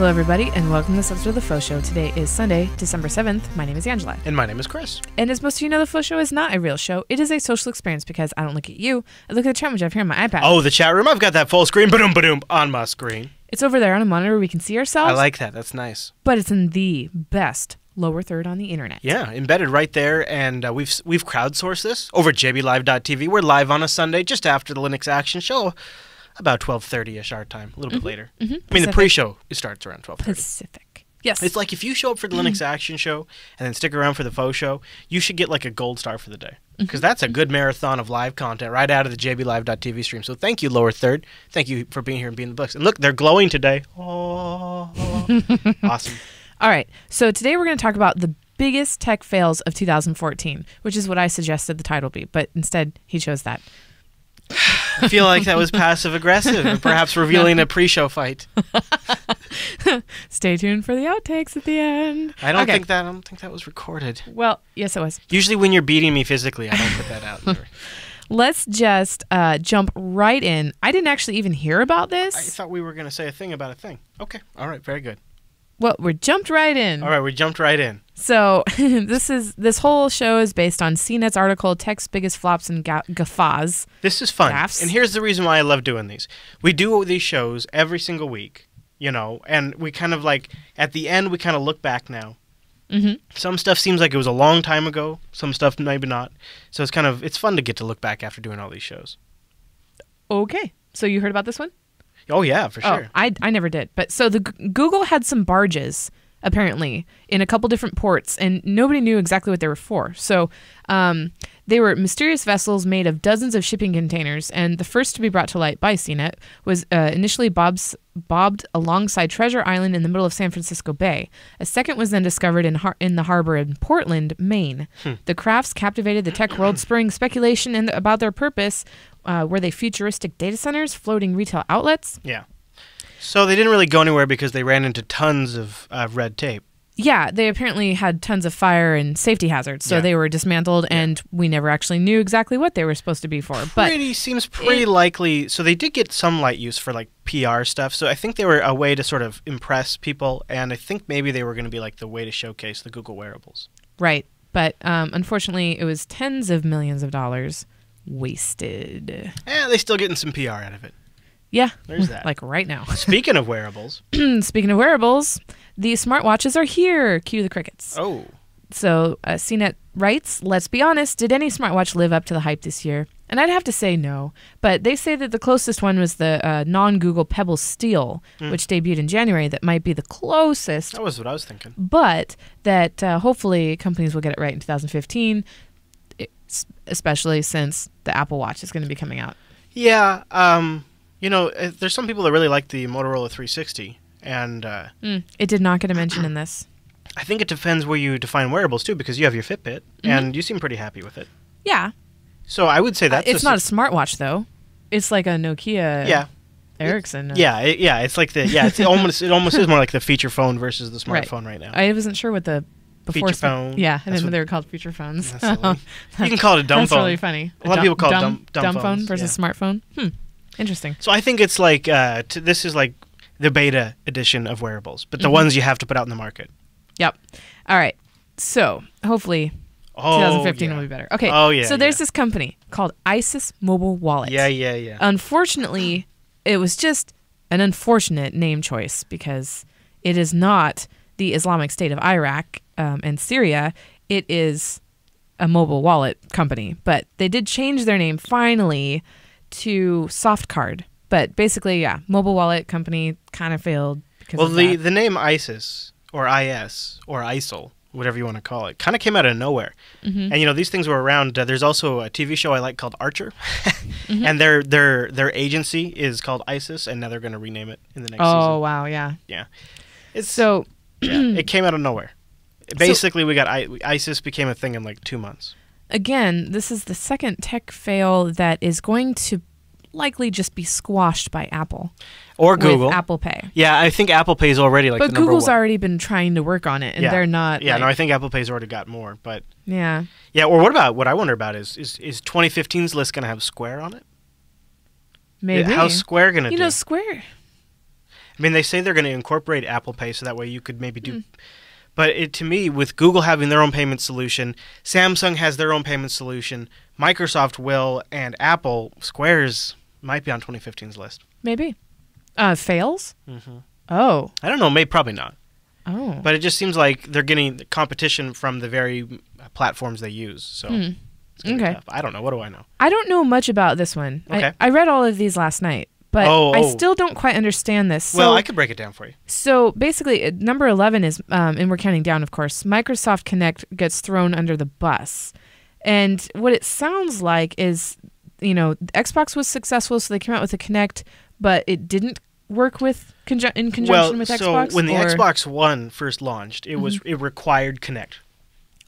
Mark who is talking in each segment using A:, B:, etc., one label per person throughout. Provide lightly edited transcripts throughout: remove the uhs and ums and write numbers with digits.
A: Hello, everybody, and welcome to this episode of the FauxShow. Today is Sunday, December 7th. My name is Angela.
B: And my name is Chris.
A: And as most of you know, the FauxShow is not a real show. It is a social experience because I don't look at you. I look at the chat which I have here on my iPad.
B: Oh, the chat room. I've got that full screen, ba-doom, on my screen.
A: It's over there on a monitor where we can see ourselves.
B: I like that. That's nice.
A: But it's in the best lower third on the internet.
B: Yeah, embedded right there, and we've crowdsourced this over at jblive.tv. We're live on a Sunday just after the Linux Action Show, about 12:30ish our time, a little bit later. I mean, the pre-show starts around 12:30.
A: Pacific. Yes.
B: It's like if you show up for the Linux Action Show and then stick around for the FauxShow, you should get like a gold star for the day. Because that's a good marathon of live content right out of the jblive.tv stream. So thank you, lower third. Thank you for being here and being in the books. And look, they're glowing today. Oh, awesome.
A: All right. So today we're going to talk about the biggest tech fails of 2014, which is what I suggested the title be. But instead, he chose that.
B: I feel like that was passive-aggressive, or perhaps revealing a pre-show fight.
A: Stay tuned for the outtakes at the end.
B: I don't think that was recorded.
A: Well, yes, it was.
B: Usually when you're beating me physically, I don't put that out there.
A: Let's just jump right in. I didn't actually even hear about this.
B: I thought we were going to say a thing about a thing. Okay. All right. Very good.
A: Well, we jumped right in.
B: All right. We jumped right in.
A: So this whole show is based on Cnet's article, Tech's Biggest Flops and Gaffes.
B: This is fun.
A: Gaffes.
B: And here's the reason why I love doing these. We do these shows every single week, you know, and we kind of like, at the end, we kind of look back now. Some stuff seems like it was a long time ago. Some stuff maybe not. So it's fun to get to look back after doing all these shows.
A: Okay. So you heard about this one?
B: Oh, yeah, for sure.
A: I never did. But so Google had some barges, apparently, in a couple different ports, and nobody knew exactly what they were for. So they were mysterious vessels made of dozens of shipping containers, and the first to be brought to light by Cnet was initially bobbed alongside Treasure Island in the middle of San Francisco Bay. A second was then discovered in the harbor in Portland, Maine. The crafts captivated the tech world, spurring speculation about their purpose. Were they futuristic data centers, floating retail outlets?
B: Yeah. So they didn't really go anywhere because they ran into tons of red tape.
A: Yeah, they apparently had tons of fire and safety hazards, so they were dismantled, and we never actually knew exactly what they were supposed to be for.
B: Seems pretty likely. So they did get some light use for like PR stuff. So I think they were a way to sort of impress people, and I think maybe they were going to be like the way to showcase the Google wearables.
A: Right, but unfortunately, it was tens of millions of dollars wasted.
B: They're still getting some PR out of it.
A: Yeah,
B: there's that.
A: Like right now.
B: Speaking of wearables.
A: Speaking of wearables, the smartwatches are here. Cue the crickets.
B: Oh.
A: So Cnet writes, let's be honest, did any smartwatch live up to the hype this year? And I'd have to say no. But they say that the closest one was the non-Google Pebble Steel, which debuted in January. That might be the closest.
B: That was what I was thinking.
A: But that hopefully companies will get it right in 2015, especially since the Apple Watch is going to be coming out.
B: Yeah. You know, there's some people that really like the Motorola 360, and
A: it did not get a mention in this.
B: I think it depends where you define wearables too, because you have your Fitbit, and you seem pretty happy with it.
A: Yeah.
B: So I would say that's
A: it's not a smartwatch though. It's like a Nokia. Ericsson.
B: It's like it almost is more like the feature phone versus the smartphone right now.
A: I wasn't sure what the
B: feature phone.
A: Yeah, I didn't know they were called feature phones.
B: You can call it a dumb phone.
A: That's really funny.
B: A lot of people call it dumb
A: phone versus smartphone. Interesting.
B: So I think it's like this is like the beta edition of wearables, but the ones you have to put out in the market.
A: Yep. All right. So hopefully 2015 will be better. Okay.
B: Oh, yeah.
A: So there's this company called ISIS Mobile Wallet.
B: Yeah.
A: Unfortunately, it was just an unfortunate name choice because it is not the Islamic State of Iraq and Syria. It is a mobile wallet company, but they did change their name finally to Softcard. But basically, mobile wallet company kind of failed because of that.
B: The name ISIS or IS or ISIL, whatever you want to call it, kind of came out of nowhere. And you know, these things were around. There's also a TV show I like called Archer, and their agency is called ISIS, and now they're going to rename it in the next season.
A: Oh wow, yeah.
B: It came out of nowhere. Basically, we got ISIS became a thing in like 2 months.
A: Again, this is the second tech fail that is going to likely just be squashed by Apple.
B: Or Google.
A: With Apple Pay.
B: Yeah, I think Apple Pay is already like the number one.
A: But Google's already been trying to work on it, and they're not.
B: Yeah, no, I think Apple Pay's already got more, but.
A: Yeah.
B: Yeah, or what I wonder about is 2015's list going to have Square on it?
A: Maybe.
B: How's Square going to do?
A: You know, Square.
B: I mean, they say they're going to incorporate Apple Pay so that way you could maybe do... But to me, with Google having their own payment solution, Samsung has their own payment solution, Microsoft will, and Apple, Square's might be on 2015's list.
A: Maybe. Fails?
B: Mm-hmm.
A: Oh.
B: I don't know. Maybe probably not.
A: Oh.
B: But it just seems like they're getting competition from the very platforms they use. So it's gonna be tough. I don't know. What do I know?
A: I don't know much about this one.
B: Okay.
A: I read all of these last night, but I still don't quite understand this. So,
B: well, I could break it down for you.
A: So basically, number 11 is, and we're counting down, of course, Microsoft Connect gets thrown under the bus. And what it sounds like is, Xbox was successful, so they came out with a Connect, but it didn't work with in conjunction with Xbox?
B: So when the Xbox One first launched, it required Connect.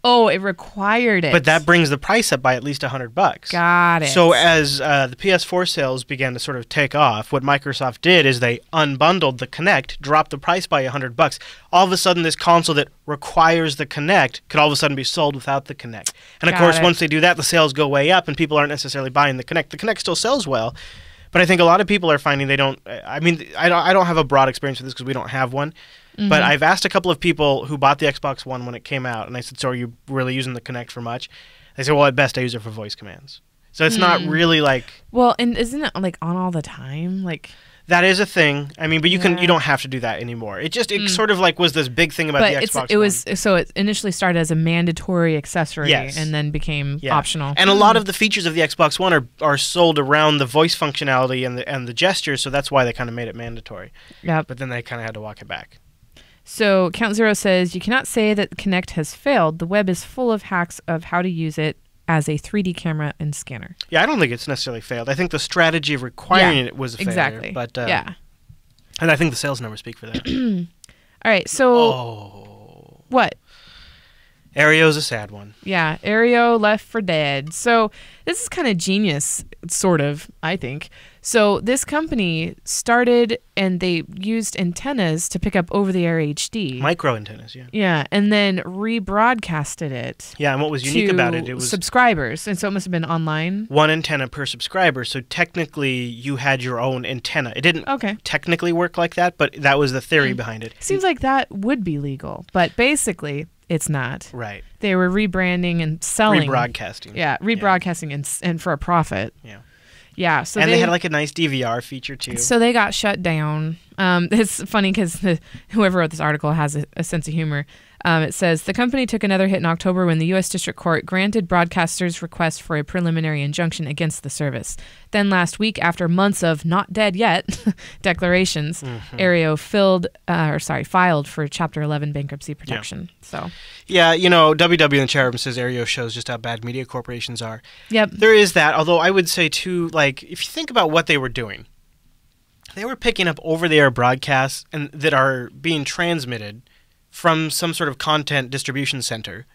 A: Oh, it required it.
B: But that brings the price up by at least $100.
A: Got it.
B: So as the PS4 sales began to sort of take off, what Microsoft did is they unbundled the Kinect, dropped the price by $100. All of a sudden, this console that requires the Kinect could all of a sudden be sold without the Kinect. And of course, once they do that, the sales go way up, and people aren't necessarily buying the Kinect. The Kinect still sells well, but I think a lot of people are finding they don't. I mean, I don't have a broad experience with this because we don't have one. But I've asked a couple of people who bought the Xbox One when it came out, and I said, so are you really using the Kinect for much? They said, well, at best, I use it for voice commands. So it's not really like...
A: Well, and isn't it like on all the time? Like...
B: That is a thing. I mean, but you don't have to do that anymore. It sort of like was this big thing about the Xbox One.
A: So it initially started as a mandatory accessory and then became optional.
B: And a lot of the features of the Xbox One are sold around the voice functionality and the gestures, so that's why they kind of made it mandatory.
A: Yep.
B: But then they kind of had to walk it back.
A: So Count Zero says, you cannot say that Kinect has failed. The web is full of hacks of how to use it as a 3D camera and scanner.
B: Yeah, I don't think it's necessarily failed. I think the strategy of requiring it was a failure.
A: Exactly.
B: But, and I think the sales numbers speak for that.
A: All right, so... What?
B: Aereo's a sad one.
A: Yeah, Aereo Left for Dead. So this is kind of genius, sort of, I think. So this company started and they used antennas to pick up over-the-air HD.
B: Micro antennas, yeah.
A: Yeah, and then rebroadcasted it.
B: Yeah, and what was unique about it was...
A: subscribers, and so it must have been online.
B: One antenna per subscriber, so technically you had your own antenna. It didn't technically work like that, but that was the theory behind it.
A: Seems like that would be legal, but basically... It's not.
B: Right.
A: They were rebranding and selling.
B: Rebroadcasting.
A: Yeah, rebroadcasting and for a profit.
B: Yeah.
A: Yeah. So
B: they had like a nice DVR feature too.
A: So they got shut down. It's funny because whoever wrote this article has a sense of humor. It says, the company took another hit in October when the U.S. District Court granted broadcasters' request for a preliminary injunction against the service. Then last week, after months of not dead yet declarations, Aereo filed for Chapter 11 bankruptcy protection.
B: Yeah.
A: So,
B: yeah, WW in the chat room says Aereo shows just how bad media corporations are.
A: Yep.
B: There is that, although I would say too, like, if you think about what they were doing, they were picking up over-the-air broadcasts and that are being transmitted from some sort of content distribution center,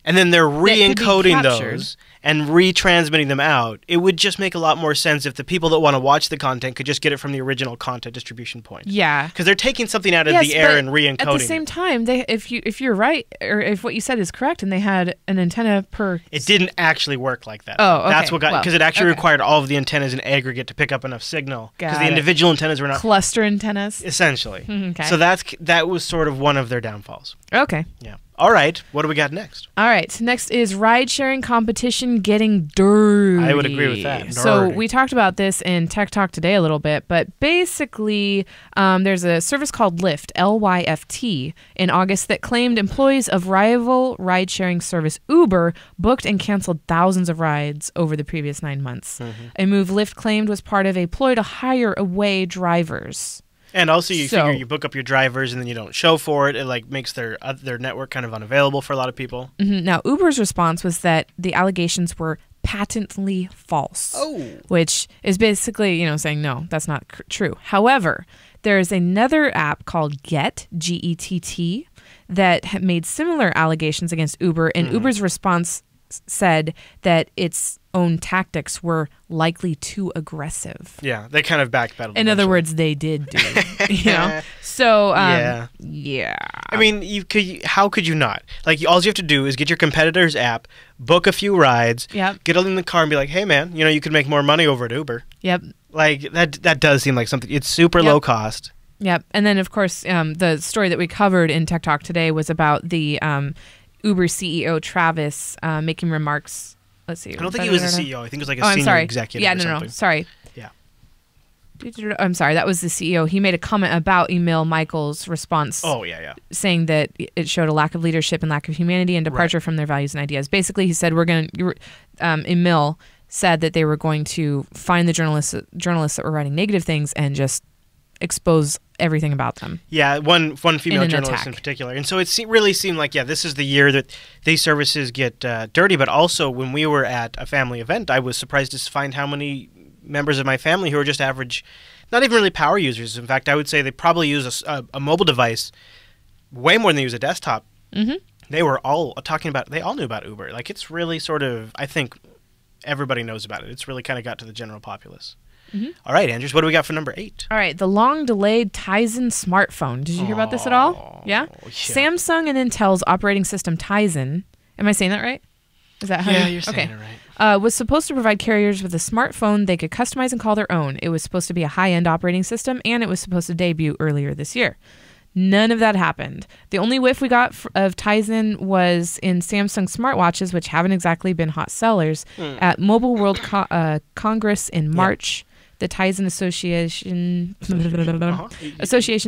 B: and then they're re-encoding those and retransmitting them out. It would just make a lot more sense if the people that want to watch the content could just get it from the original content distribution point.
A: Yeah.
B: Because they're taking something out of the air and re-encoding it.
A: At the same time, if you're right, or if what you said is correct, and they had an antenna per...
B: It didn't actually work like that.
A: Oh, okay.
B: That's what got... Because it actually required all of the antennas in aggregate to pick up enough signal. Because the individual antennas were not...
A: Cluster antennas?
B: Essentially.
A: Okay.
B: So that was sort of one of their downfalls.
A: Okay.
B: Yeah. All right. What do we got next?
A: All right. Next is ride-sharing competition getting dirty.
B: I would agree with that. Dirty.
A: So we talked about this in Tech Talk today a little bit, but basically there's a service called Lyft, Lyft, in August that claimed employees of rival ride-sharing service Uber booked and canceled thousands of rides over the previous 9 months. A move Lyft claimed was part of a ploy to hire away drivers.
B: And also, you figure you book up your drivers and then you don't show for it. It like makes their network kind of unavailable for a lot of people.
A: Now, Uber's response was that the allegations were patently false, which is basically, saying no, that's not true. However, there is another app called Get, G-E-T-T, that made similar allegations against Uber, and Uber's response said that its own tactics were likely too aggressive.
B: Yeah, they kind of backpedaled.
A: In other words, they did do. So yeah.
B: I mean, how could you not? Like, all you have to do is get your competitor's app, book a few rides, get in the car, and be like, "Hey, man, you could make more money over at Uber."
A: Yep.
B: Like that does seem like something. It's super low cost.
A: Yep. And then, of course, the story that we covered in Tech Talk today was about the Uber CEO, Travis, making remarks. Let's see.
B: I don't think he was a CEO. I think it was like a senior executive
A: Yeah,
B: or something.
A: no. Sorry.
B: Yeah.
A: I'm sorry. That was the CEO. He made a comment about Emil Michael's response.
B: Oh, yeah.
A: Saying that it showed a lack of leadership and lack of humanity and departure from their values and ideas. Basically, he said, Emil said that they were going to find the journalists that were writing negative things and just expose everything about them.
B: Yeah, one female journalist
A: attack.
B: in particular. And so it really seemed like, this is the year that these services get dirty. But also, when we were at a family event, I was surprised to find how many members of my family who are just average, not even really power users. In fact, I would say they probably use a mobile device way more than they use a desktop.
A: Mm-hmm.
B: They were all talking about, they all knew about Uber. Like, it's really sort of, I think everybody knows about it. It's really kind of got to the general populace. Mm-hmm. All right, Andrews, what do we got for number 8?
A: All right, the long-delayed Tizen smartphone. Did you hear about this at all? Yeah? Samsung and Intel's operating system Tizen, am I saying that right? Is that how
B: you're saying it right.
A: Was supposed to provide carriers with a smartphone they could customize and call their own. It was supposed to be a high-end operating system, and it was supposed to debut earlier this year. None of that happened. The only whiff we got of Tizen was in Samsung smartwatches, which haven't exactly been hot sellers. At Mobile World Congress in March, the Tizen Association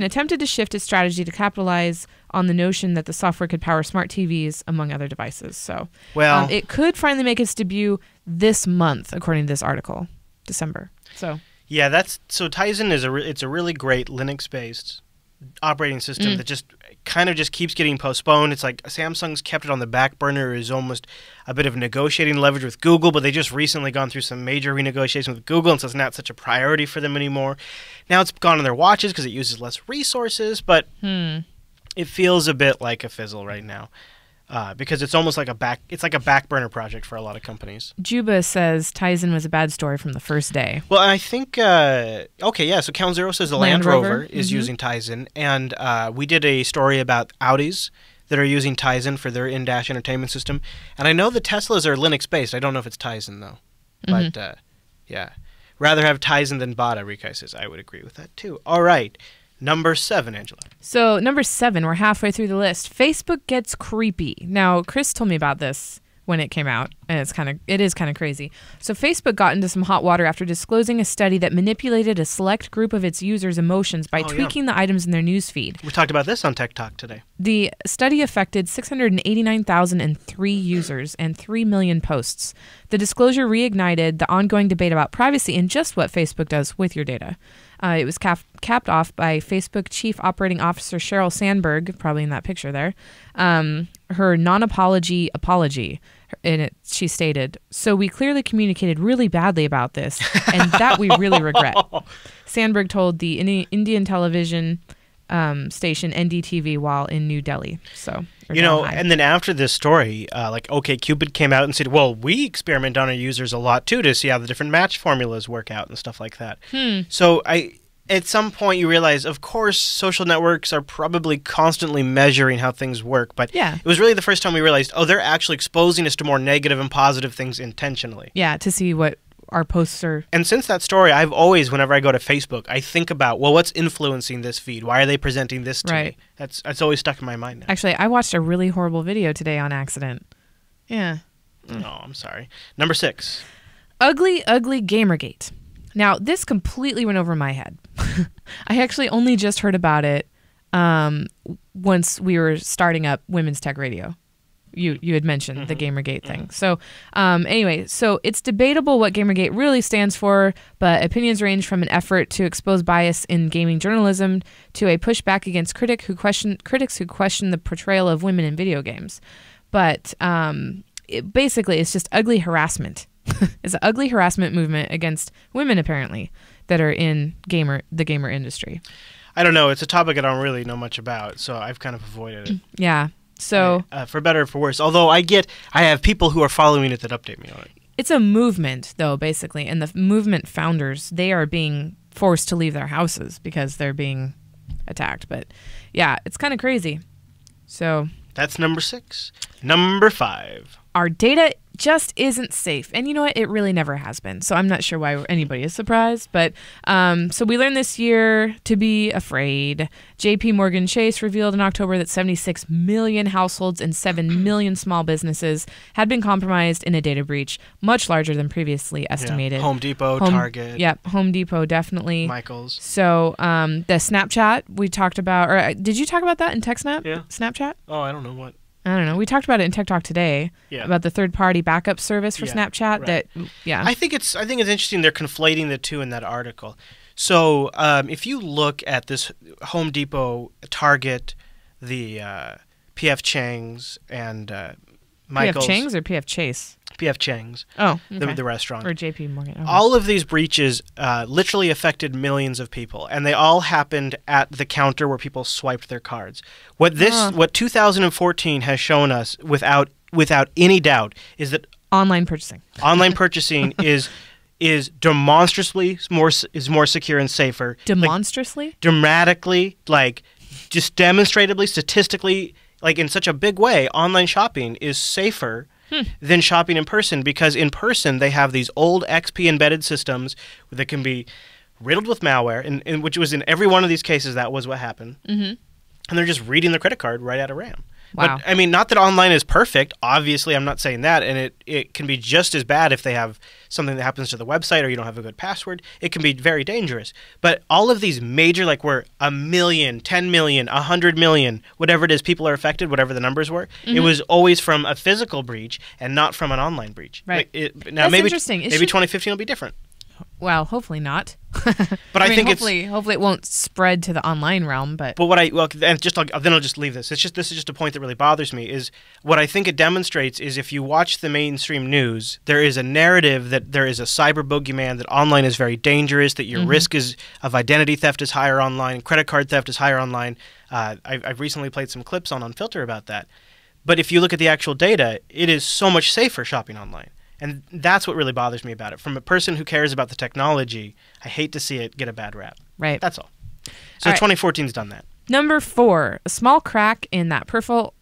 A: attempted to shift its strategy to capitalize on the notion that the software could power smart TVs, among other devices. So it could finally make its debut this month, according to this article, December. So
B: Tizen is it's a really great Linux-based operating system that just keeps getting postponed. It's like Samsung's kept it on the back burner. Is almost a bit of negotiating leverage with Google, but they just recently gone through some major renegotiation with Google, and so it's not such a priority for them anymore. Now it's gone on their watches because it uses less resources, but it feels a bit like a fizzle right now. Because it's almost like a back burner project for a lot of companies.
A: Juba says Tizen was a bad story from the first day.
B: Well, I think so Count Zero says the Land Rover is using Tizen, and we did a story about Audis that are using Tizen for their in-dash entertainment system, and I know the Teslas are Linux based. I don't know if it's Tizen though, but rather have Tizen than Bada. Rikai says I would agree with that too. All right. Number 7, Angela.
A: So number 7, we're halfway through the list. Facebook gets creepy. Now, Chris told me about this when it came out, and it is kind of crazy. So Facebook got into some hot water after disclosing a study that manipulated a select group of its users' emotions by tweaking the items in their newsfeed.
B: We talked about this on Tech Talk today.
A: The study affected 689,003 users and 3 million posts. The disclosure reignited the ongoing debate about privacy and just what Facebook does with your data. It was capped off by Facebook Chief Operating Officer Sheryl Sandberg, probably in that picture there, her non-apology apology. In it, she stated, "So we clearly communicated really badly about this, and that we really regret." Sandberg told the Indian television station NDTV while in New Delhi. So
B: and then after this story, OkCupid came out and said, "Well, we experiment on our users a lot too to see how the different match formulas work out and stuff like that." So at some point you realize, of course, social networks are probably constantly measuring how things work, but it was really the first time we realized, they're actually exposing us to more negative and positive things intentionally.
A: Yeah, to see what our posts are.
B: And since that story, I've always, whenever I go to Facebook, I think about, what's influencing this feed? Why are they presenting this to me? That's always stuck in my mind now.
A: Actually, I watched a really horrible video today on accident. Yeah.
B: Oh, I'm sorry. Number 6.
A: Ugly Gamergate. Now, this completely went over my head. I actually only just heard about it once we were starting up Women's Tech Radio. You had mentioned the Gamergate thing. So anyway, so it's debatable what Gamergate really stands for, but opinions range from an effort to expose bias in gaming journalism to a pushback against critics who question the portrayal of women in video games. But basically, it's just ugly harassment. It's an ugly harassment movement against women, apparently, that are in the gamer industry.
B: I don't know. It's a topic I don't really know much about, so I've kind of avoided it.
A: Yeah. So
B: for better or for worse. Although I have people who are following it that update me on it.
A: It's a movement, though, basically, and the movement founders, they are being forced to leave their houses because they're being attacked. But yeah, it's kind of crazy. So
B: that's number 6. Number 5.
A: Our data just isn't safe. And you know what? It really never has been. So I'm not sure why anybody is surprised. But so we learned this year to be afraid. JP Morgan Chase revealed in October that 76 million households and 7 million small businesses had been compromised in a data breach, much larger than previously estimated.
B: Yeah. Home Depot, Target.
A: Yep, Home Depot, definitely.
B: Michaels.
A: So the Snapchat we talked about, or did you talk about that in TechSnap?
B: Yeah.
A: Snapchat?
B: Oh, I don't know what.
A: I don't know. We talked about it in Tech Talk today about the third-party backup service for Snapchat.
B: Right. I think it's interesting thing. They're conflating the two in that article. So if you look at this Home Depot, Target, the P.F. Chang's, and Michaels.
A: P.F. Chang's or P.F. Chase?
B: P.F. Chang's.
A: Oh, okay.
B: The restaurant.
A: Or J.P. Morgan. Okay.
B: All of these breaches literally affected millions of people, and they all happened at the counter where people swiped their cards. What 2014 has shown us without any doubt is that
A: online purchasing
B: is demonstrably more secure and safer.
A: Demonstrably?
B: Like, dramatically, like just demonstratively, statistically, like in such a big way, online shopping is safer than shopping in person, because in person they have these old XP embedded systems that can be riddled with malware, and which was in every one of these cases that was what happened. And they're just reading the credit card right out of RAM.
A: Wow.
B: But I mean, not that online is perfect. Obviously, I'm not saying that, and it can be just as bad if they have something that happens to the website or you don't have a good password. It can be very dangerous. But all of these major, like where 1 million, 10 million, 100 million, whatever it is, people are affected, whatever the numbers were, it was always from a physical breach and not from an online breach.
A: Right.
B: Now
A: That's
B: maybe
A: interesting.
B: Maybe 2015 will be different.
A: Well, hopefully not.
B: But I think
A: hopefully it won't spread to the online realm. But
B: what then I'll just leave this. This is just a point that really bothers me. Is what I think it demonstrates is if you watch the mainstream news, there is a narrative that there is a cyber boogeyman, that online is very dangerous, that your risk of identity theft is higher online, credit card theft is higher online. I've recently played some clips on Unfilter about that. But if you look at the actual data, it is so much safer shopping online. And that's what really bothers me about it. From a person who cares about the technology, I hate to see it get a bad rap.
A: Right.
B: That's all. So 2014's done that.
A: Number 4, a small crack in that perfect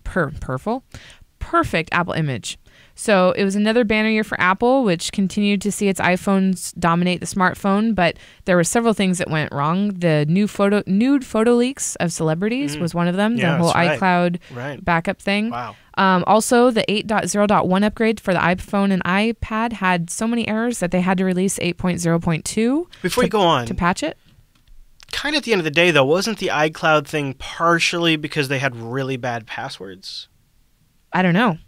A: Apple image. So it was another banner year for Apple, which continued to see its iPhones dominate the smartphone, but there were several things that went wrong. The nude photo leaks of celebrities was one of them.
B: Yeah,
A: the whole
B: that's right.
A: iCloud backup thing.
B: Wow.
A: Also, the 8.0.1 upgrade for the iPhone and iPad had so many errors that they had to release 8.0.2
B: Before you go on,
A: to patch it.
B: Kind of at the end of the day, though, wasn't the iCloud thing partially because they had really bad passwords?
A: I don't know.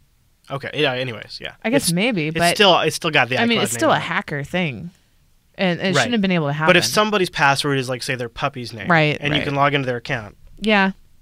B: Okay. Yeah. Anyways, yeah.
A: I guess maybe, but
B: it's still got the iCloud.
A: I mean, it's still
B: name
A: a hacker thing, and it shouldn't have been able to happen.
B: But if somebody's password is like, say, their puppy's name, and you can log into their account,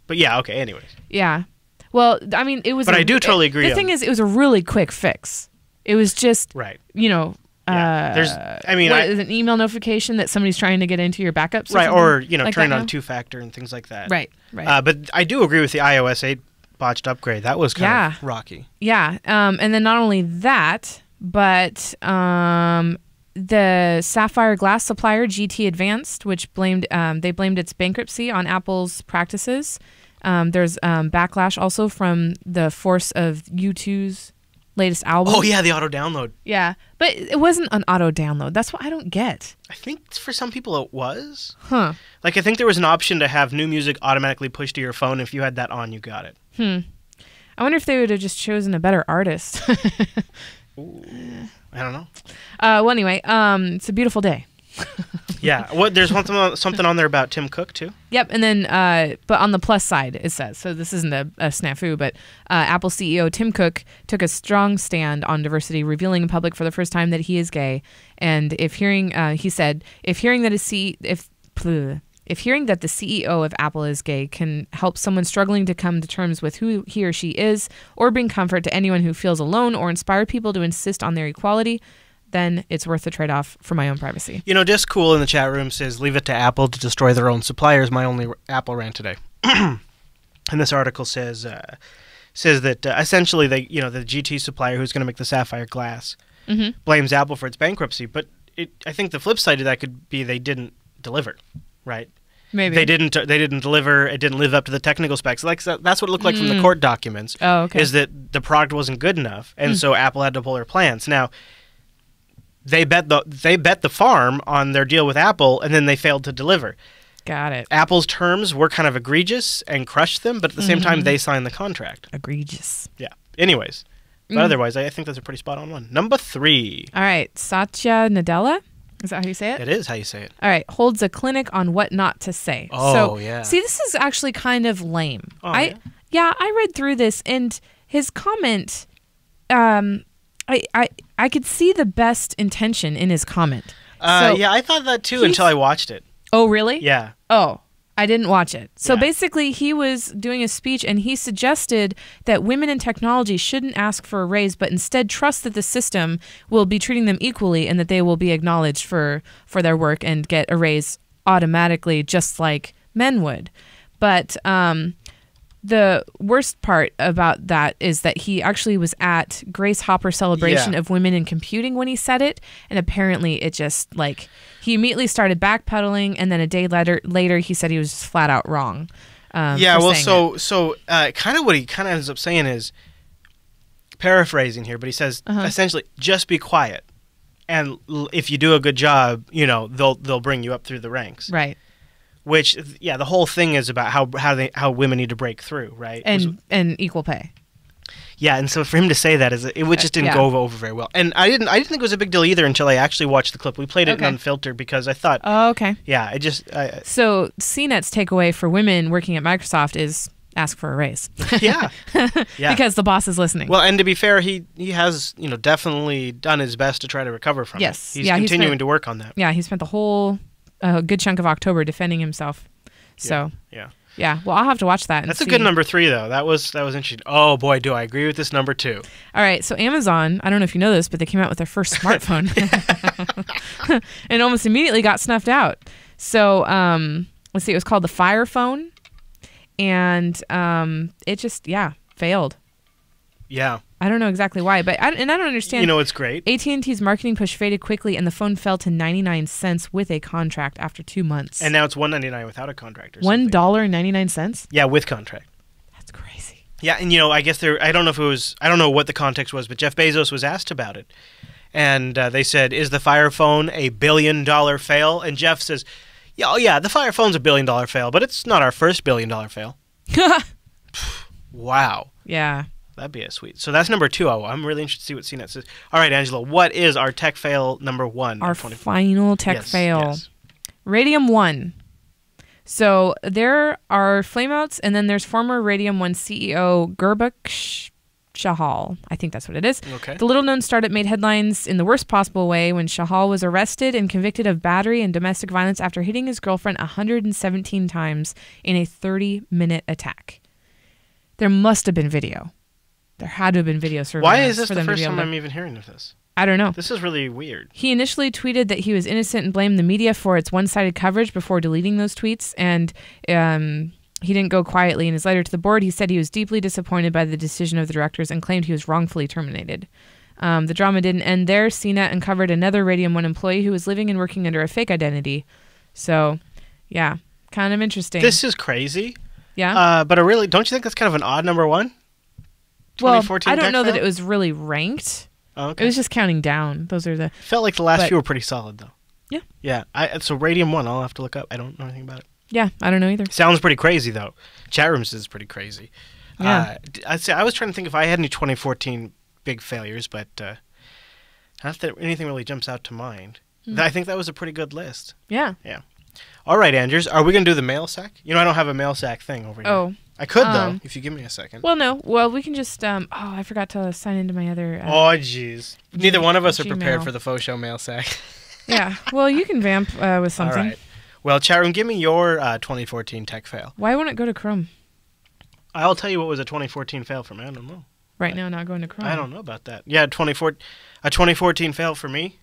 B: But yeah. Okay. Anyways.
A: Yeah. Well, I mean, it was.
B: But I do totally agree.
A: The thing is, it was a really quick fix. It was just you know.
B: There's, I mean,
A: is an email notification that somebody's trying to get into your backups,
B: or like turn on two-factor and things like that,
A: right.
B: But I do agree with the iOS 8 botched upgrade. That was kind of rocky.
A: Yeah, and then not only that, but the Sapphire glass supplier GT Advanced, which blamed its bankruptcy on Apple's practices. There's backlash also from the force of U2's latest album.
B: Oh yeah, the auto download.
A: Yeah, but it wasn't an auto download. That's what I don't get.
B: I think for some people it was.
A: Huh.
B: Like I think there was an option to have new music automatically pushed to your phone. If you had that on, you got it.
A: I wonder if they would have just chosen a better artist.
B: Ooh, I don't know.
A: Well, anyway, it's a beautiful day.
B: Yeah. There's something on there about Tim Cook too.
A: Yep. And then, but on the plus side, it says, so this isn't a snafu, but Apple CEO Tim Cook took a strong stand on diversity, revealing in public for the first time that he is gay. And he said, if hearing that the CEO of Apple is gay can help someone struggling to come to terms with who he or she is, or bring comfort to anyone who feels alone, or inspire people to insist on their equality, then it's worth the trade-off for my own privacy.
B: You know, Disc Cool in the chat room says, leave it to Apple to destroy their own suppliers. My only Apple rant today. And this article says that essentially the GT supplier who's going to make the Sapphire glass blames Apple for its bankruptcy. But I think the flip side of that could be they didn't deliver, right?
A: Maybe
B: they didn't deliver. It didn't live up to the technical specs. Like that's what it looked like from the court documents.
A: Oh, okay.
B: Is that the product wasn't good enough, and so Apple had to pull their plans. Now, they bet the farm on their deal with Apple, and then they failed to deliver.
A: Got it.
B: Apple's terms were kind of egregious and crushed them, but at the same time, they signed the contract.
A: Egregious.
B: Yeah. Anyways, but otherwise, I think that's a pretty spot on one. Number 3.
A: All right. Satya Nadella. Is that how you say it?
B: It is how you say it.
A: All right. Holds a clinic on what not to say.
B: Oh,
A: so,
B: yeah.
A: See, this is actually kind of lame.
B: Oh,
A: yeah, I read through this, and his comment, I could see the best intention in his comment.
B: Yeah, I thought that too until I watched it.
A: Oh, really?
B: Yeah.
A: Oh, I didn't watch it. So
B: Yeah.
A: basically, he was doing a speech, and he suggested that women in technology shouldn't ask for a raise, but instead trust that the system will be treating them equally and that they will be acknowledged for their work and get a raise automatically, just like men would. But the worst part about that is that he actually was at Grace Hopper celebration of women in computing when he said it, and apparently it just he immediately started backpedaling, and then a day later he said he was just flat out wrong.
B: Kind of what he kind of ends up saying is paraphrasing here, but he says essentially just be quiet, and if you do a good job, they'll bring you up through the ranks.
A: Right.
B: Which, the whole thing is about how women need to break through, right?
A: And equal pay.
B: Yeah, and so for him to say that just didn't go over very well. And I didn't think it was a big deal either until I actually watched the clip. We played it in unfiltered because I thought,
A: oh, okay.
B: Yeah,
A: So CNET's takeaway for women working at Microsoft is ask for a raise.
B: Yeah.
A: Because the boss is listening.
B: Well, and to be fair, he has definitely done his best to try to recover from it. He's continuing to work on that.
A: Yeah, he spent the whole a good chunk of October defending himself. So yeah. Well, I'll have to watch that.
B: That's a good number 3, though. That was interesting. Oh boy, do I agree with this number 2.
A: All right, so Amazon, I don't know if you know this, but they came out with their first smartphone, and almost immediately got snuffed out. So let's see, it was called the Fire Phone, and it just failed.
B: Yeah.
A: I don't know exactly why, but I don't understand.
B: It's great.
A: AT&T's marketing push faded quickly, and the phone fell to 99 cents with a contract after 2 months.
B: And now it's $1.99 without a contract or something.
A: $1.99?
B: Yeah, with contract.
A: That's crazy.
B: Yeah, and I guess I don't know what the context was, but Jeff Bezos was asked about it. And they said, is the Fire Phone a $1 billion fail? And Jeff says, yeah, the Fire Phone's a $1 billion fail, but it's not our first $1 billion fail. Wow.
A: Yeah.
B: That'd be a sweet. So that's number 2. I'm really interested to see what CNET says. All right, Angela, what is our tech fail number 1?
A: Our final tech fail.
B: Yes.
A: Radium 1. So there are flameouts, and then there's former Radium 1 CEO Gurbakh Shahal. I think that's what it is.
B: Okay.
A: The little-known startup made headlines in the worst possible way when Shahal was arrested and convicted of battery and domestic violence after hitting his girlfriend 117 times in a 30-minute attack. There must have been video. There had to have been video surveillance.
B: Why is this the first time I'm even hearing of this?
A: I don't know.
B: This is really weird.
A: He initially tweeted that he was innocent and blamed the media for its one-sided coverage before deleting those tweets, and he didn't go quietly. In his letter to the board, he said he was deeply disappointed by the decision of the directors and claimed he was wrongfully terminated. The drama didn't end there. Cnet uncovered another Radium 1 employee who was living and working under a fake identity. So, yeah, kind of interesting.
B: This is crazy.
A: Yeah.
B: But don't you think that's kind of an odd number 1?
A: Well, I don't know that it was really ranked.
B: Oh, okay.
A: It was just counting down. Those are the...
B: Felt like the last few were pretty solid, though.
A: Yeah.
B: Yeah. So Radium 1, I'll have to look up. I don't know anything about it.
A: Yeah, I don't know either.
B: Sounds pretty crazy, though. Chat rooms is pretty crazy.
A: Yeah.
B: I was trying to think if I had any 2014 big failures, but not that anything really jumps out to mind. I think that was a pretty good list.
A: Yeah.
B: Yeah. All right, Andrews. Are we going to do the mail sack? I don't have a mail sack thing over here.
A: Oh.
B: I could, though, if you give me a second.
A: Well, no. Well, we can just... I forgot to sign into my other...
B: oh, jeez. Neither one of us are prepared
A: Gmail.
B: for the FauxShow mail sack.
A: Yeah. Well, you can vamp with something.
B: All right. Well, chat room, give me your 2014 tech fail.
A: Why won't it go to Chrome?
B: I'll tell you what was a 2014 fail for me. I don't know.
A: Right now, not going to Chrome.
B: I don't know about that. Yeah, a 2014 fail for me.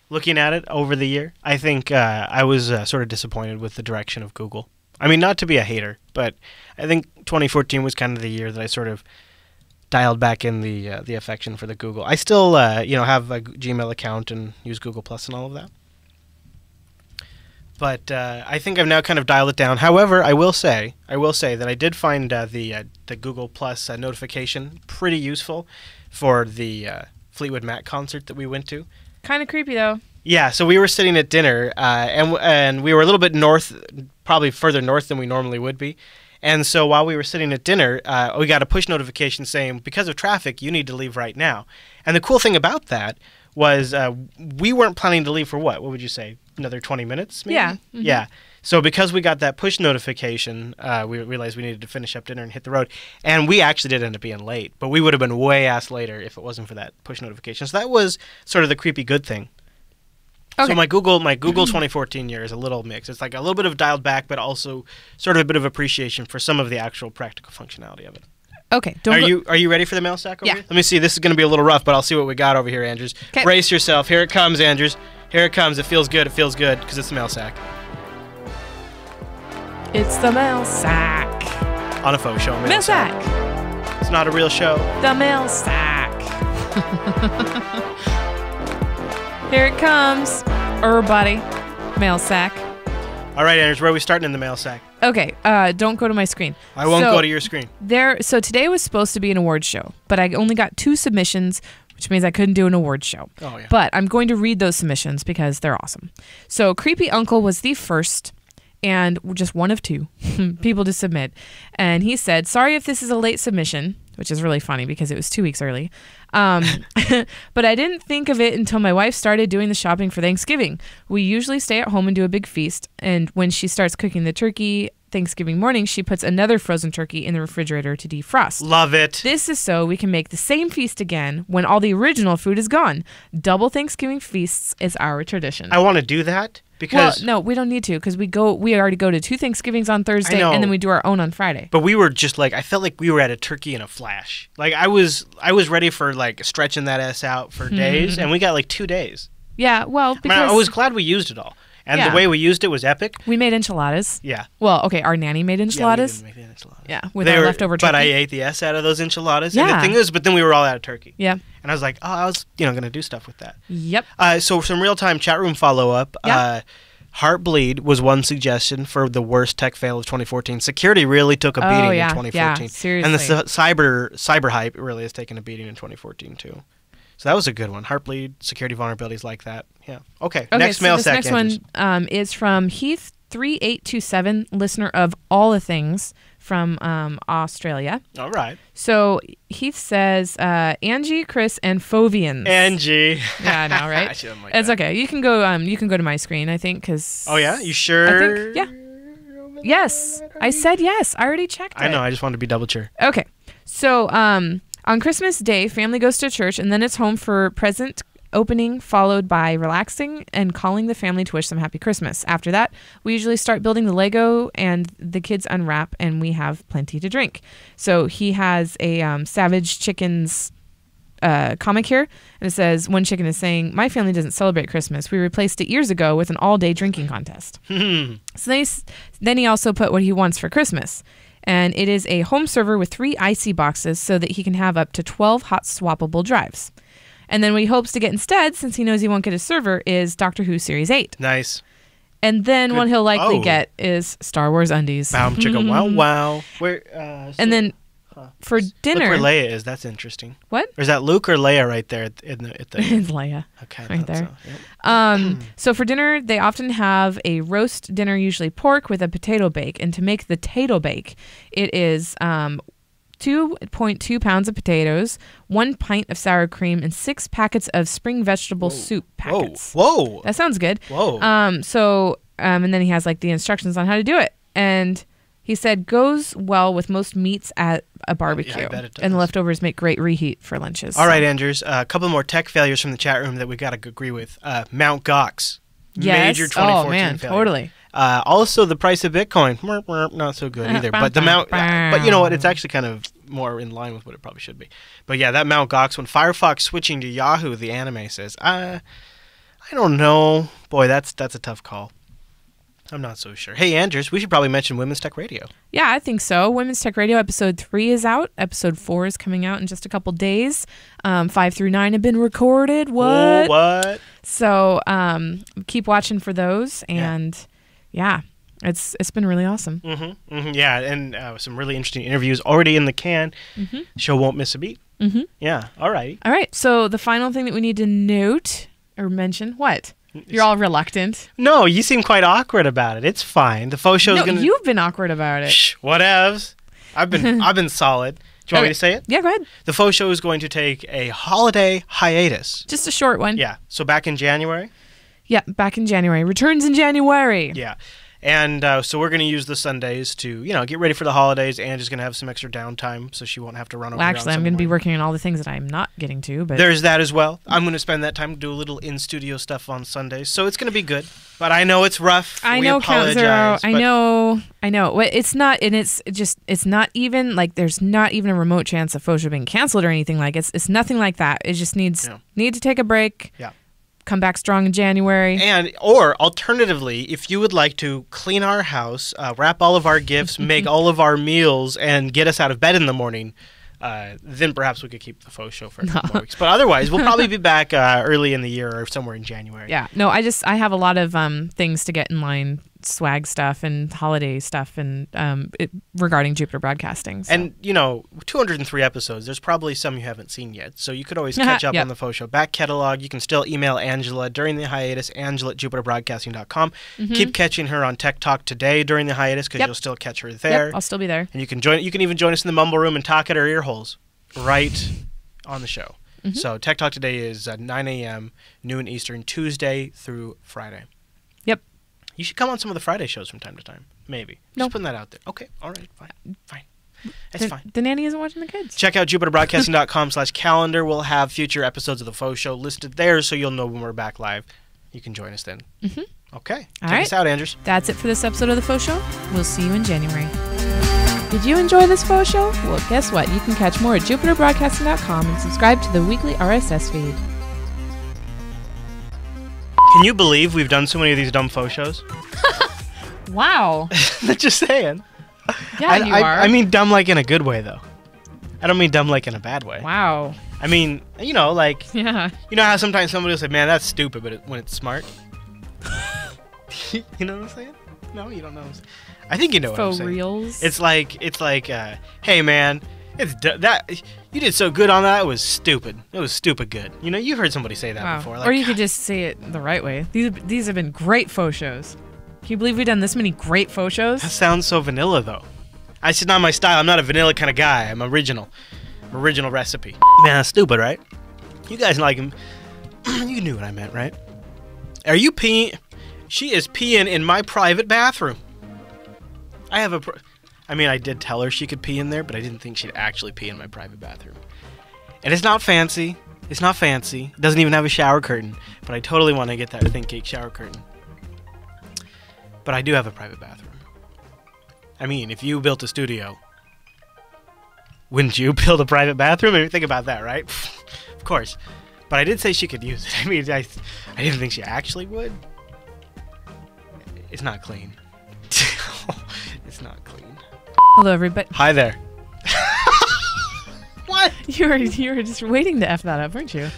B: Looking at it over the year, I think I was sort of disappointed with the direction of Google. I mean, not to be a hater, but I think 2014 was kind of the year that I sort of dialed back in the affection for the Google. I still, have a Gmail account and use Google Plus and all of that. But I think I've now kind of dialed it down. However, I will say that I did find the Google Plus notification pretty useful for the Fleetwood Mac concert that we went to.
A: Kind of creepy though.
B: Yeah, so we were sitting at dinner, and we were a little bit north, probably further north than we normally would be. And so while we were sitting at dinner, we got a push notification saying, because of traffic, you need to leave right now. And the cool thing about that was we weren't planning to leave for what? What would you say? Another 20 minutes, maybe?
A: Yeah. Mm-hmm.
B: Yeah. So because we got that push notification, we realized we needed to finish up dinner and hit the road. And we actually did end up being late, but we would have been way ass later if it wasn't for that push notification. So that was sort of the creepy good thing. Okay. So my Google 2014 year is a little mix. It's like a little bit of dialed back, but also sort of a bit of appreciation for some of the actual practical functionality of it.
A: Okay.
B: Are you ready for the mail sack over
A: here?
B: Let me see. This is going to be a little rough, but I'll see what we got over here, Andrews.
A: Kay.
B: Brace yourself. Here it comes, Andrews. Here it comes. It feels good. It feels good because it's the mail sack.
A: It's the mail sack.
B: On a faux show.
A: Mail sack.
B: It's not a real show.
A: The mail sack. Here it comes. Everybody. Mail sack.
B: All right, Andrews, where are we starting in the mail sack?
A: Okay, don't go to my screen.
B: I won't go to your screen.
A: So today was supposed to be an awards show, but I only got 2 submissions, which means I couldn't do an awards show.
B: Oh, yeah.
A: But I'm going to read those submissions because they're awesome. So Creepy Uncle was the first and just one of 2 people to submit. And he said, sorry if this is a late submission, which is really funny because it was 2 weeks early. But I didn't think of it until my wife started doing the shopping for Thanksgiving. We usually stay at home and do a big feast. And when she starts cooking the turkey Thanksgiving morning, she puts another frozen turkey in the refrigerator to defrost.
B: Love it.
A: This is so we can make the same feast again when all the original food is gone. Double Thanksgiving feasts is our tradition.
B: I want to do that. Because
A: no, we don't need to because we already go to 2 Thanksgivings on Thursday and then we do our own on Friday.
B: But we were just like, I felt like we were at a turkey in a flash. Like I was ready for like stretching that ass out for days, and we got like 2 days.
A: Yeah, well, because
B: I was glad we used it all, and the way we used it was epic.
A: We made enchiladas.
B: Yeah.
A: Well, okay, our nanny made enchiladas.
B: Yeah, we didn't make the enchiladas.
A: Yeah, with our leftover turkey.
B: But I ate the S out of those enchiladas.
A: Yeah.
B: And the thing is, but then we were all out of turkey.
A: Yeah.
B: And I was like, I was going to do stuff with that.
A: Yep.
B: So some real time chat room follow up.
A: Yeah.
B: Heartbleed was one suggestion for the worst tech fail of 2014. Security really took a beating in 2014.
A: Yeah, seriously.
B: And the cyber hype really has taken a beating in 2014 too. So that was a good one. Heartbleed, security vulnerabilities like that. Yeah. Okay. Next mail sack.
A: This next one is from Heath3827, listener of All the Things from Australia.
B: All right.
A: So Heath says, Angie, Chris, and Fovians.
B: Angie.
A: Yeah, I know, right?
B: Like
A: it's
B: that.
A: okay. You can go to my screen, I think, because.
B: Oh yeah, you sure?
A: I think, yeah. Yes, I said yes. I already checked it.
B: I know. I just wanted to be double sure.
A: Okay. So on Christmas Day, family goes to church, and then it's home for present opening, followed by relaxing and calling the family to wish them happy Christmas. After that, we usually start building the Lego, and the kids unwrap, and we have plenty to drink. So he has a Savage Chickens comic here, and it says, one chicken is saying, my family doesn't celebrate Christmas. We replaced it years ago with an all-day drinking contest. So then he also put what he wants for Christmas. And it is a home server with 3 icy boxes so that he can have up to 12 hot swappable drives. And then what he hopes to get instead, since he knows he won't get a server, is Doctor Who Series 8.
B: Nice.
A: And then what he'll likely get is Star Wars undies.
B: Bow chicka wow wow.
A: And then for dinner...
B: Look where Leia is. That's interesting.
A: What?
B: Or is that Luke or Leia right there at the
A: It's Leia.
B: Okay.
A: Right there.
B: So, yep.
A: So for dinner, they often have a roast dinner, usually pork, with a potato bake. And to make the potato bake, it is 2.2 pounds of potatoes, 1 pint of sour cream, and 6 packets of spring vegetable soup packets.
B: Whoa.
A: That sounds good.
B: Whoa.
A: And then he has like the instructions on how to do it. And he said goes well with most meats at a barbecue.
B: Yeah, I bet it does.
A: And the leftovers make great reheat for lunches.
B: All right, Andrews. A couple more tech failures from the chat room that we got to agree with. Mount Gox.
A: Yes.
B: Major 2014
A: Oh, man,
B: failure.
A: totally.
B: Also, the price of Bitcoin, not so good either. But the Mount, but you know what? It's actually kind of more in line with what it probably should be. But yeah, that Mount Gox one. Firefox switching to Yahoo, the anime says. I don't know. Boy, that's a tough call. I'm not so sure. Hey, Andrews, we should probably mention Women's Tech Radio.
A: Yeah, I think so. Women's Tech Radio episode 3 is out. Episode 4 is coming out in just a couple days. 5 through 9 have been recorded. What?
B: Oh, what?
A: So keep watching for those. And yeah, it's been really awesome.
B: Yeah, and some really interesting interviews already in the can. Show won't miss a beat. Yeah, all right.
A: All right, so the final thing that we need to note or mention, what? You're all reluctant.
B: No, you seem quite awkward about it. It's fine. The faux show's gonna.
A: You've been awkward about it.
B: Shh, whatevs. I've been solid. Do you want me to say it?
A: Yeah, go ahead.
B: The faux show is going to take a holiday hiatus.
A: Just a short one.
B: Yeah. So back in January.
A: Yeah, back in January. Returns in January.
B: Yeah. And so we're going to use the Sundays to, get ready for the holidays. Angie's going to have some extra downtime, so she won't have to run over.
A: Well, actually, I'm going to be working on all the things that I'm not getting to. But
B: there's that as well. I'm going to spend that time to do a little in-studio stuff on Sundays, so it's going to be good. But I know it's rough.
A: I know, Count Zero. I know. It's not, and it's not even like there's not even a remote chance of FauxShow being canceled or anything like it's nothing like that. It just need to take a break.
B: Yeah.
A: Come back strong in January.
B: Or alternatively, if you would like to clean our house, wrap all of our gifts, make all of our meals, and get us out of bed in the morning, then perhaps we could keep the faux show for a couple more weeks. But otherwise, we'll probably be back early in the year or somewhere in January.
A: Yeah. No, I have a lot of things to get in line, swag stuff and holiday stuff and regarding Jupiter Broadcasting. So.
B: And, 203 episodes, there's probably some you haven't seen yet. So you could always catch up on the faux show back catalog. You can still email Angela during the hiatus, angela@jupiterbroadcasting.com. Keep catching her on Tech Talk Today during the hiatus because you'll still catch her there.
A: Yep, I'll still be there.
B: And you can even join us in the mumble room and talk at our ear holes right on the show. So Tech Talk Today is 9 a.m., noon Eastern, Tuesday through Friday.
A: Yep.
B: You should come on some of the Friday shows from time to time. Maybe. Just putting that out there. Okay. All right. Fine. That's fine.
A: The nanny isn't watching the kids.
B: Check out jupiterbroadcasting.com/calendar. We'll have future episodes of the faux show listed there so you'll know when we're back live. You can join us then. Okay. Take us out, Andrews.
A: That's it for this episode of the faux show. We'll see you in January. Did you enjoy this faux show? Well, guess what? You can catch more at jupiterbroadcasting.com and subscribe to the weekly RSS feed.
B: Can you believe we've done so many of these dumb faux shows?
A: Wow.
B: Just saying.
A: Yeah, you are.
B: I mean dumb like in a good way, though. I don't mean dumb like in a bad way.
A: Wow.
B: I mean, like...
A: Yeah.
B: You know how sometimes somebody will say, man, that's stupid, but when it's smart? You know what I'm saying? No, you don't know. I think you know what I'm saying.
A: For reals?
B: It's like, hey, man, you did so good on that. It was stupid. It was stupid good. You've heard somebody say that before. Like,
A: or you could just say it the right way. These have been great faux shows. Can you believe we've done this many great faux shows? That
B: sounds so vanilla, though. It's not my style. I'm not a vanilla kind of guy. I'm original. Original recipe. Man, that's stupid, right? You guys like him. You knew what I meant, right? Are you peeing? She is peeing in my private bathroom. I did tell her she could pee in there, but I didn't think she'd actually pee in my private bathroom. And it's not fancy. It's not fancy. It doesn't even have a shower curtain. But I totally want to get that ThinkGeek shower curtain. But I do have a private bathroom. I mean, if you built a studio, wouldn't you build a private bathroom? I mean, think about that, right? Of course. But I did say she could use it. I mean, I didn't think she actually would. It's not clean. It's not clean.
A: Hello, everybody.
B: Hi there. What?
A: You were just waiting to F that up, weren't you?